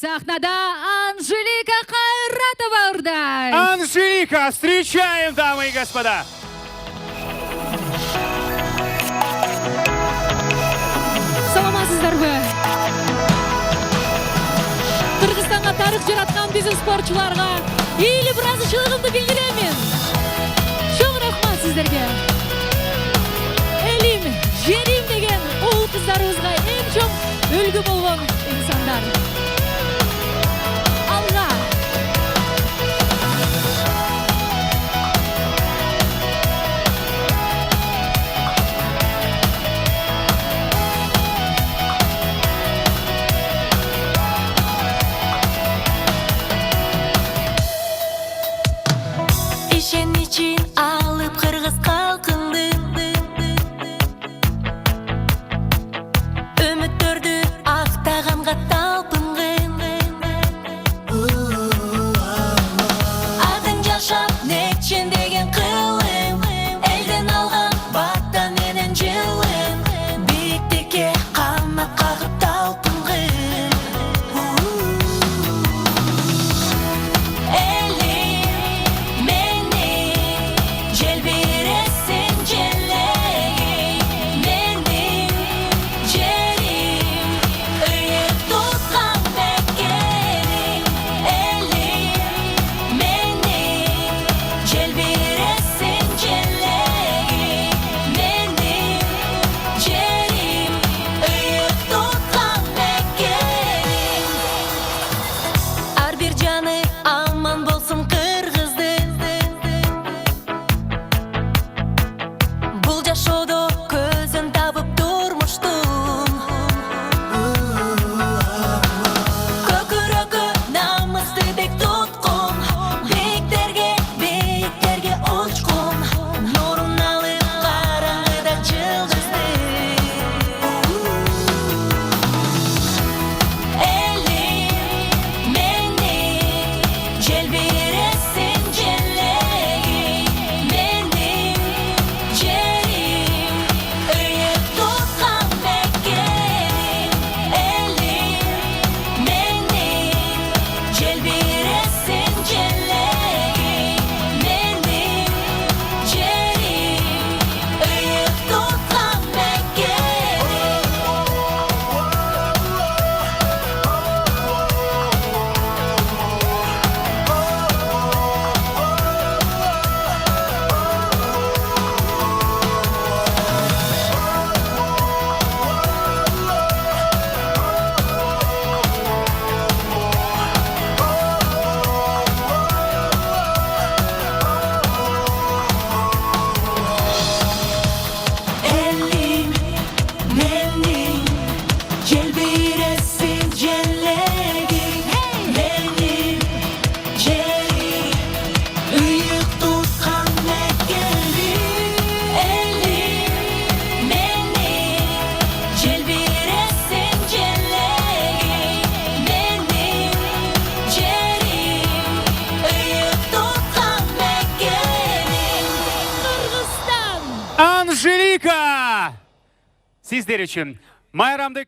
Сахнада Анжелика Кайратова Урдай. Анжелика, встречаем, дамы и господа! Саламатсыздарбы? Кыргызстанга тарых жараткан биздин спортчуларга ийилип ыраазычылыгымды билдиремин. Чоң рахмат сиздерге. Элим, жерим деген уул кыздарыбызга эң чоң үлгү болгон инсандар. Алга. Ишен için alıp Kırgız kalkındı. Ümitlerde aqtaganга talpıngın. Adın yaşap neçen degen kılım. Elden algan battan menen жылым. Биіктікке қанат қағып талпынгын. Şodo közün tabıp durmuştum. Kökürökü namıstydek tutkun. Beyiklerge uçkun. Nurun alıp karangıda çıldızdı. Elim meni jelbiresin jelleği. Meni Анжелика! Sizler için Майрамды